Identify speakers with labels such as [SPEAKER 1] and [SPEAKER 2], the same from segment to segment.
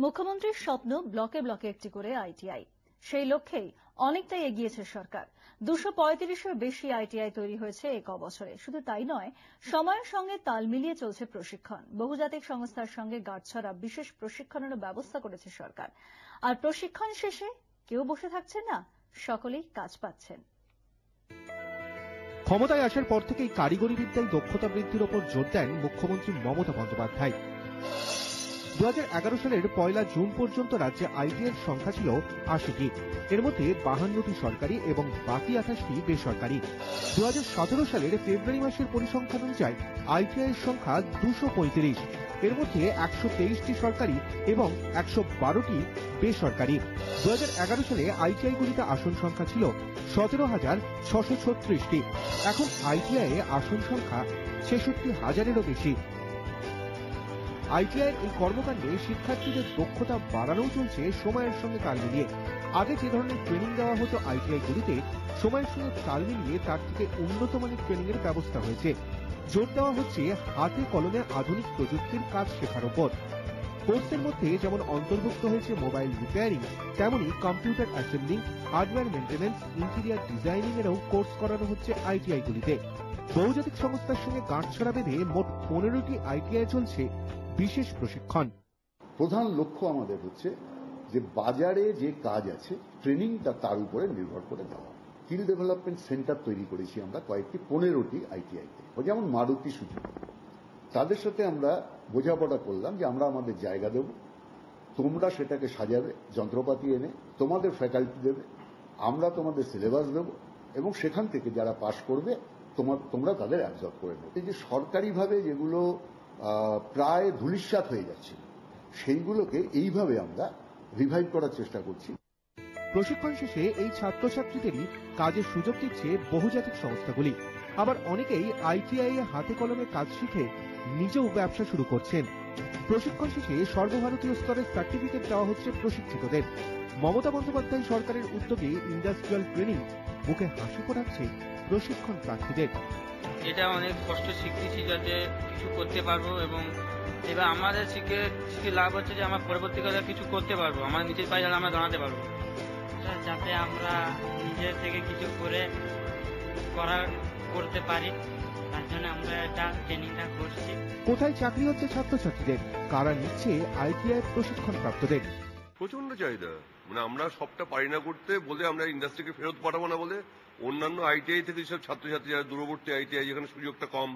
[SPEAKER 1] মুখ্যমন্ত্রীর স্বপ্ন ব্লকে ব্লকে একটি করে আইটিআই। সেই লক্ষ্যেই অনেকটাই এগিয়েছে সরকার। 235-এর বেশি আইটিআই তৈরি হয়েছে এই কবছরে। শুধু তাই নয়, সময়ের সঙ্গে তাল মিলিয়ে চলছে প্রশিক্ষণ। বহুজাতিক সংস্থার সঙ্গে গাঁটছড়া বিশেষ প্রশিক্ষণেরও ব্যবস্থা করেছে সরকার। আর প্রশিক্ষণ শেষে কেউ বসে থাকছেন না, সকলেই কাজ পাচ্ছেন।
[SPEAKER 2] ক্ষমতায় আসার পর থেকেই কারিগরি বিদ্যায় দক্ষতা বৃদ্ধির ওপর জোর দেন মুখ্যমন্ত্রী মমতা বন্দ্যোপাধ্যায়। 2011 সালের 1 জুন পর্যন্ত রাজ্যে আইটিআইয়ের সংখ্যা ছিল 80টি। এর মধ্যে 52টি সরকারি এবং বাকি 28টি বেসরকারি। 2017 সালের ফেব্রুয়ারি মাসের পরিসংখ্যান অনুযায়ী আইটিআইয়ের সংখ্যা 235। এর মধ্যে 123টি সরকারি এবং 112টি বেসরকারি। 2011 সালে আইটিআইগুলিতে আসন সংখ্যা ছিল 17,636টি। এখন আইটিআইয়ে আসন সংখ্যা 66,000-এরও বেশি। আইটিআইয়ের এই কর্মকাণ্ডে শিক্ষার্থীদের দক্ষতা বাড়ানোও চলছে সময়ের সঙ্গে তাল মিলিয়ে। আগে যে ধরনের ট্রেনিং দেওয়া হতো আইটিআইগুলিতে, সময়ের সঙ্গে তাল মিলিয়ে তার থেকে উন্নত মানের ট্রেনিং এর ব্যবস্থা হয়েছে। জোর দেওয়া হচ্ছে হাতে কলমে আধুনিক প্রযুক্তির কাজ শেখার ওপর। কোর্সের মধ্যে যেমন অন্তর্ভুক্ত হয়েছে মোবাইল রিপেয়ারিং, তেমনি computer assembling, hardware maintenance, interior designing এরও কোর্স করানো হচ্ছে আইটিআইগুলিতে। বহুজাতিক সংস্থার সঙ্গে গাঁটছড়া বেঁধে মোট 15টি আইটিআই চলছে বিশেষ প্রশিক্ষণ।
[SPEAKER 3] প্রধান লক্ষ্য আমাদের হচ্ছে যে বাজারে যে কাজ আছে ট্রেনিংটা তার উপরে নির্ভর করে দেওয়া। স্কিল ডেভেলপমেন্ট সেন্টার তৈরি করেছি আমরা কয়েকটি 15টি আইটিআইতে, যেমন মারুতি সুজুকি। তাদের সাথে আমরা বোঝাপড়া করলাম যে আমরা আমাদের জায়গা দেব, তোমরা সেটাকে সাজাবে যন্ত্রপাতি এনে, তোমাদের ফ্যাকাল্টি দেবে, আমরা তোমাদের সিলেবাস দেব এবং সেখান থেকে যারা পাশ করবে তোমরা তাদের অ্যাবজর্ব করে নেবে। এই যে সরকারিভাবে যেগুলো প্রায় ধূলিসাৎ হয়ে যাচ্ছে, সেইগুলোকে এইভাবে আমরা রিভাইভ করার চেষ্টা করছি।
[SPEAKER 2] প্রশিক্ষণ শেষে এই ছাত্রছাত্রীদেরই কাজের সুযোগ দিচ্ছে বহুজাতিক সংস্থাগুলি। আবার অনেকেই আইটিআই হাতে কলমে কাজ শিখে নিজেও ব্যবসা শুরু করছেন। প্রশিক্ষণ শেষে সর্বভারতীয় স্তরের সার্টিফিকেট দেওয়া হচ্ছে প্রশিক্ষিতদের। মমতা বন্দ্যোপাধ্যায় সরকারের উদ্যোগে ইন্ডাস্ট্রিয়াল ট্রেনিং মুখে হাসি ফোটাচ্ছে প্রশিক্ষণ প্রার্থীদের।
[SPEAKER 4] এটা অনেক কষ্ট শিখতেছি যাতে কিছু করতে পারবো, এবং এবার আমাদের শিখে লাভ হচ্ছে যে আমরা পরবর্তীকালে কিছু করতে পারবো, আমার নিজের পায়ে আমরা দাঁড়াতে পারবো, যাতে আমরা নিজের থেকে কিছু করতে পারি। তার জন্য আমরা এটা ট্রেনিংটা করছি।
[SPEAKER 2] কোথায় চাকরি হচ্ছে ছাত্রছাত্রীদের, কারা নিচ্ছে আইটিআই প্রশিক্ষণ প্রাপ্তদের?
[SPEAKER 5] প্রচন্ড চাহিদা, মানে আমরা সবটা পারি না করতে বলে আমরা ইন্ডাস্ট্রিকে ফেরত পাঠাবো না বলে অন্যান্য আইটিআই থেকে যেসব ছাত্রছাত্রী যারা দূরবর্তী আইটিআই যেখানে সুযোগটা কম,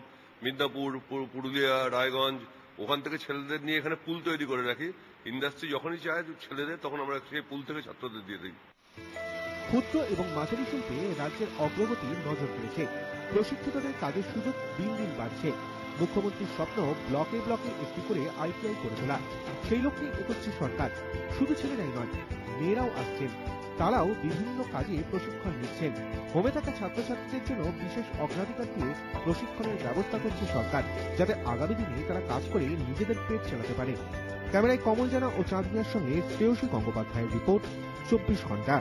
[SPEAKER 5] মিদনাপুর, পুরুলিয়া, রায়গঞ্জ, ওখান থেকে ছেলেদের নিয়ে এখানে পুল তৈরি করে রাখি। ইন্ডাস্ট্রি যখনই চায় ছেলেদের, তখন আমরা সেই পুল থেকে ছাত্রদের দিয়ে দিই।
[SPEAKER 2] ক্ষুদ্র এবং মাঝারি শিল্পে রাজ্যের অগ্রগতি নজর কেড়েছে। প্রশিক্ষিতদের কাজের সুযোগ দিন দিন বাড়ছে। মুখ্যমন্ত্রীর স্বপ্ন ব্লকে ব্লকে একটি করে আইটিআই করে তোলা। সেই লক্ষ্যে এগোচ্ছে সরকার। শুধু ছেলেরাই নয়, মেয়েরাও আসছেন। তারাও বিভিন্ন কাজে প্রশিক্ষণ নিচ্ছেন। হোমে থাকা ছাত্রছাত্রীদের জন্য বিশেষ অগ্রাধিকার দিয়ে প্রশিক্ষণের ব্যবস্থা করছে সরকার, যাতে আগামী দিনে তারা কাজ করে নিজেদের পেট চালাতে পারে। ক্যামেরায় কমল জানা ও চাঁদ মিয়ার সঙ্গে শ্রেয়সী গঙ্গোপাধ্যায়ের রিপোর্ট, 24 ঘন্টা।